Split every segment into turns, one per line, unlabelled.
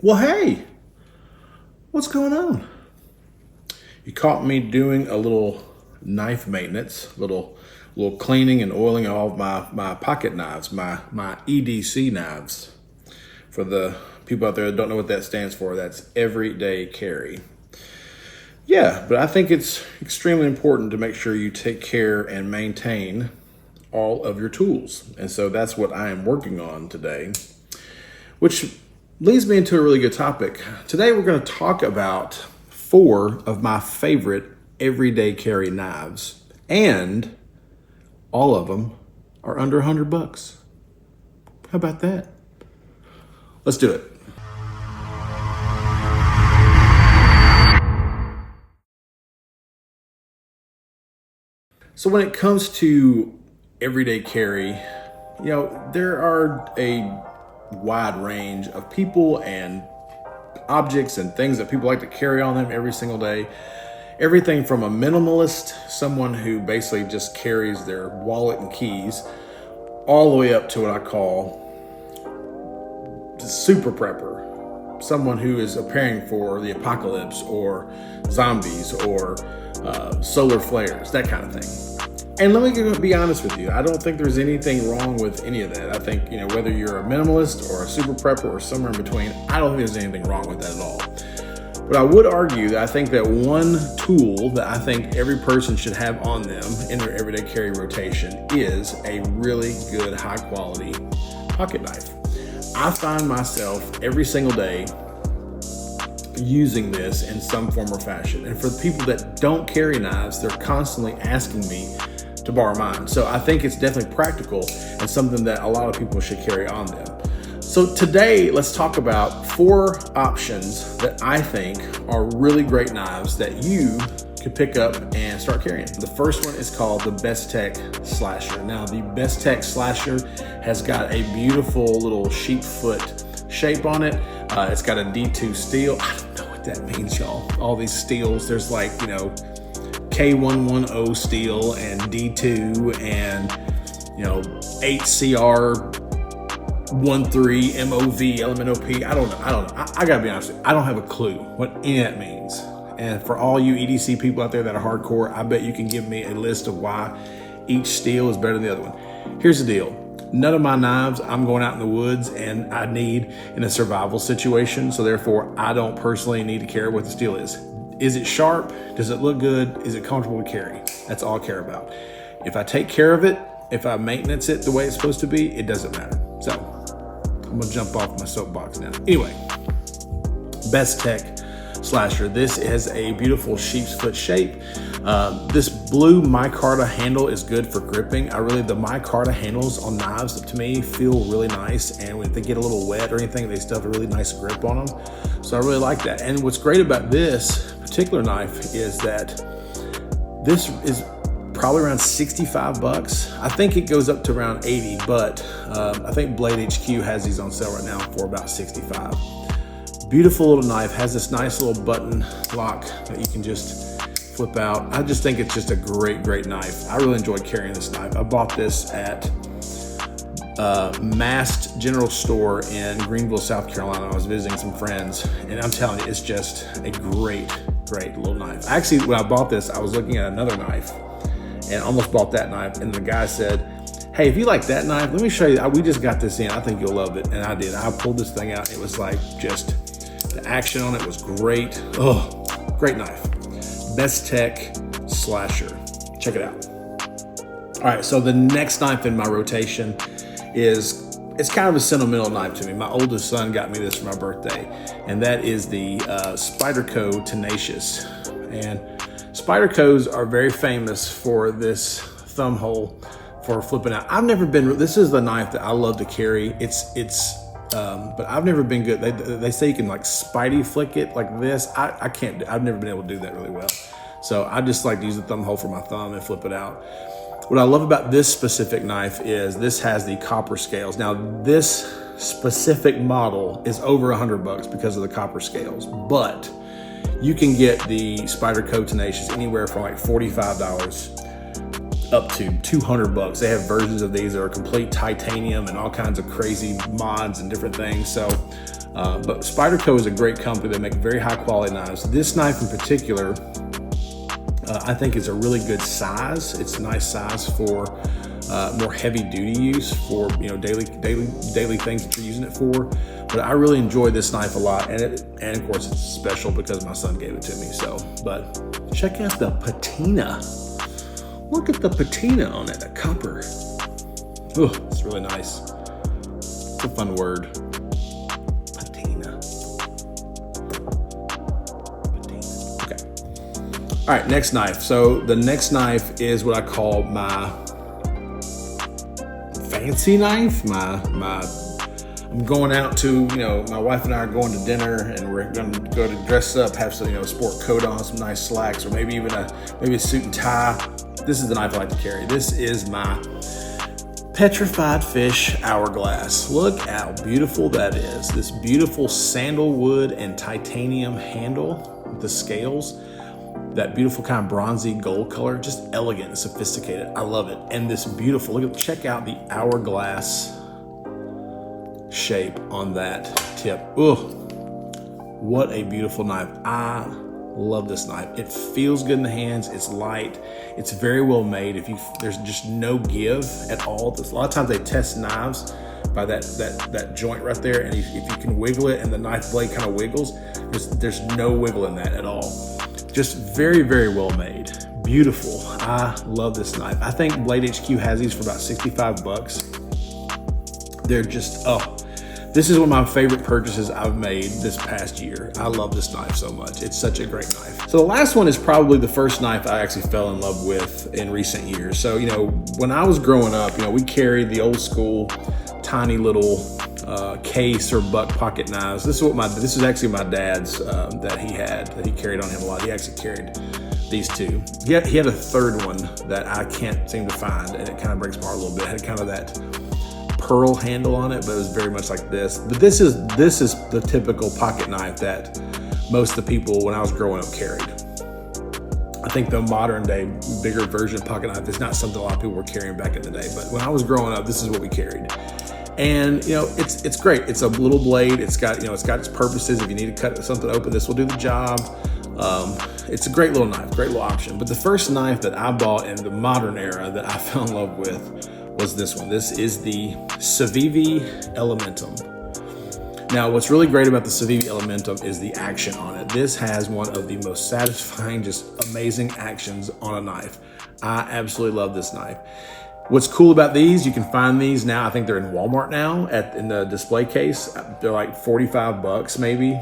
Well, hey, what's going on? You caught me doing a little knife maintenance, little cleaning and oiling of all of my pocket knives, my EDC knives. For the people out there that don't know what that stands for, that's everyday carry. Yeah, but I think it's extremely important to make sure you take care and maintain all of your tools. And so that's what I am working on today, which leads me into a really good topic. Today we're going to talk about 4 of my favorite everyday carry knives, and all of them are under $100. How about that? Let's do it. So when it comes to everyday carry, there are a wide range of people and objects and things that people like to carry on them every single day. Everything from a minimalist, someone who basically just carries their wallet and keys, all the way up to what I call the super prepper, someone who is preparing for the apocalypse or zombies or solar flares, that kind of thing. And let me be honest with you, I don't think there's anything wrong with any of that. I think, whether you're a minimalist or a super prepper or somewhere in between, I don't think there's anything wrong with that at all. But I would argue that I think that one tool that I think every person should have on them in their everyday carry rotation is a really good, high quality pocket knife. I find myself every single day using this in some form or fashion. And for the people that don't carry knives, they're constantly asking me to borrow mine. So I think it's definitely practical and something that a lot of people should carry on them. So today, let's talk about 4 options that I think are really great knives that you could pick up and start carrying. The first one is called the Bestech Slasher. Now, the Bestech Slasher has got a beautiful little sheep foot shape on it. It's got a D2 steel. I don't know what that means, y'all. All these steels, there's like, K110 steel and D2 and 8CR 13 MOV Element OP. I don't know. I gotta be honest with you, I don't have a clue what any of that means. And for all you EDC people out there that are hardcore, I bet you can give me a list of why each steel is better than the other one. Here's the deal. None of my knives I'm going out in the woods and I need in a survival situation. So therefore, I don't personally need to care what the steel is. Is it sharp? Does it look good? Is it comfortable to carry? That's all I care about. If I take care of it, if I maintenance it the way it's supposed to be, it doesn't matter. So I'm gonna jump off my soapbox now. Anyway, Bestech Slasher. This is a beautiful sheep's foot shape. This blue micarta handle is good for gripping. The micarta handles on knives to me feel really nice, and when they get a little wet or anything, they still have a really nice grip on them. So I really like that. And what's great about this particular knife is that this is probably around $65. I think it goes up to around 80, but I think Blade HQ has these on sale right now for about 65. Beautiful little knife, has this nice little button lock that you can just flip out. I just think it's just a great knife. I really enjoyed carrying this knife. I bought this at Mast General Store in Greenville, South Carolina. I was visiting some friends, and I'm telling you, it's just a great little knife. Actually, when I bought this, I was looking at another knife and almost bought that knife, and the guy said, hey, if you like that knife, let me show you. We just got this in. I think you'll love it. And I did. I pulled this thing out. It was like just, the action on it was great. Oh, great knife. Bestech Slasher. Check it out. All right, so the next knife in my rotation it's kind of a sentimental knife to me. My oldest son got me this for my birthday, and that is the Spyderco Tenacious. And Spydercos are very famous for this thumb hole for flipping out. This is the knife that I love to carry. But I've never been good. They say you can like Spidey flick it like this. I can't. I've never been able to do that really well. So I just like to use the thumb hole for my thumb and flip it out. What I love about this specific knife is this has the copper scales. Now this specific model is over $100 because of the copper scales, but you can get the Spyderco Tenacious anywhere from like $45 up to $200. They have versions of these that are complete titanium and all kinds of crazy mods and different things. So But Spyderco is a great company. They make very high quality knives. This knife in particular, I think is a really good size. It's a nice size for more heavy duty use, for daily things that you're using it for. But I really enjoy this knife a lot, and of course it's special because my son gave it to me. So, but check out the patina. Look at the patina on it, the copper. Oh, it's really nice. It's a fun word. Patina. Okay. All right, next knife. So the next knife is what I call my fancy knife. I'm going out to, my wife and I are going to dinner, and we're going to go to dress up, have some, sport coat on, some nice slacks, or maybe even a suit and tie. This is the knife I like to carry. This is my Petrified Fish Hourglass. Look how beautiful that is. This beautiful sandalwood and titanium handle with the scales. That beautiful kind of bronzy gold color, just elegant and sophisticated. I love it. And this beautiful, check out the hourglass shape on that tip. Ugh, what a beautiful knife. I love this knife. It feels good in the hands. It's light. It's very well made. There's just no give at all. A lot of times they test knives by that joint right there, and if you can wiggle it and the knife blade kind of wiggles, there's no wiggle in that at all. Just very, very well made. Beautiful. I love this knife. I think Blade HQ has these for about 65 bucks. They're just, this is one of my favorite purchases I've made this past year. I love this knife so much. It's such a great knife. So the last one is probably the first knife I actually fell in love with in recent years. So, when I was growing up, we carried the old school tiny little case or buck pocket knives. This is actually my dad's that he carried on him a lot. He actually carried these two. He had a third one that I can't seem to find, and it kind of breaks my heart a little bit. It had kind of that pearl handle on it, but it was very much like this. But this is the typical pocket knife that most of the people when I was growing up carried. I think the modern day bigger version of pocket knife is not something a lot of people were carrying back in the day, but when I was growing up, this is what we carried. And it's great. It's a little blade. It's got its purposes. If you need to cut something open, this will do the job. It's a great little knife, great little option. But the first knife that I bought in the modern era that I fell in love with was this one. This is the Civivi Elementum. Now, what's really great about the Civivi Elementum is the action on it. This has one of the most satisfying, just amazing actions on a knife. I absolutely love this knife. What's cool about these, you can find these now, I think they're in Walmart now in the display case. They're like 45 bucks maybe.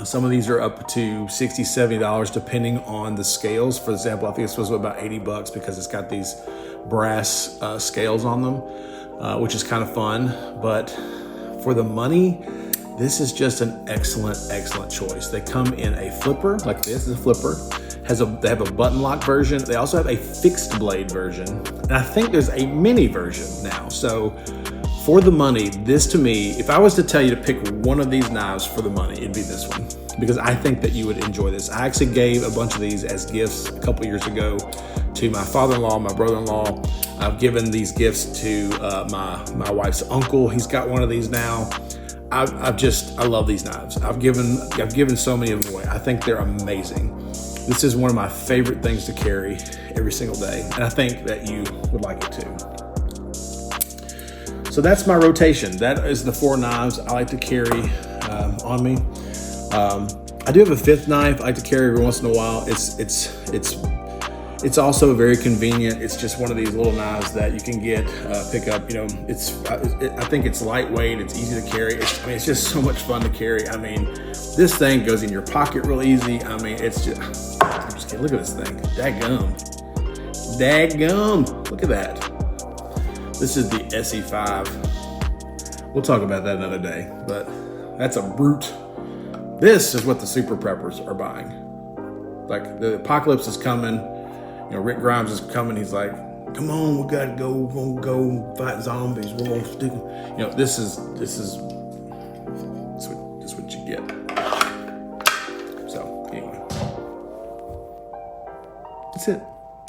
Some of these are up to $60, $70 depending on the scales. For example, I think this was about 80 bucks because it's got these brass scales on them, which is kind of fun. But for the money, this is just an excellent, excellent choice. They come in a flipper, like this is a flipper. They have a button lock version. They also have a fixed blade version. And I think there's a mini version now. So for the money, this to me, if I was to tell you to pick one of these knives for the money, it'd be this one, because I think that you would enjoy this. I actually gave a bunch of these as gifts a couple years ago to my father-in-law, my brother-in-law. I've given these gifts to my wife's uncle. He's got one of these now. I love these knives. I've given so many of them away. I think they're amazing. This is one of my favorite things to carry every single day, and I think that you would like it too. So that's my rotation. That is the 4 knives I like to carry on me. I do have a 5th knife I like to carry every once in a while. It's also very convenient. It's just one of these little knives that you can pick up. I think it's lightweight. It's easy to carry. It's just so much fun to carry. This thing goes in your pocket real easy. I'm just kidding. Look at this thing. Daggum. Look at that. This is the SE5. We'll talk about that another day, but that's a brute. This is what the super preppers are buying. Like, the apocalypse is coming. Rick Grimes is coming. He's like, come on, we gotta go. We're gonna go fight zombies. We're gonna stick. This is what you get. So anyway, that's it.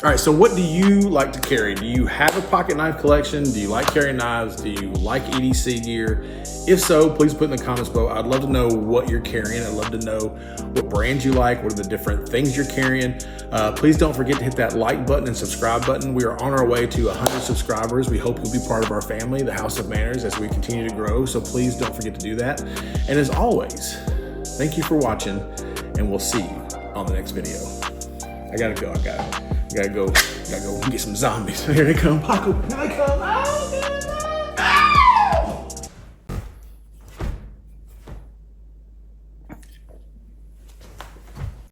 All right, so what do you like to carry? Do you have a pocket knife collection? Do you like carrying knives? Do you like EDC gear? If so, please put in the comments below. I'd love to know what you're carrying. I'd love to know what brands you like, what are the different things you're carrying. Please don't forget to hit that like button and subscribe button. We are on our way to 100 subscribers. We hope you'll be part of our family, the House of Manners, as we continue to grow. So please don't forget to do that. And as always, thank you for watching, and we'll see you on the next video. I gotta go. I gotta go get some zombies. Here they come, Paco. Here they come.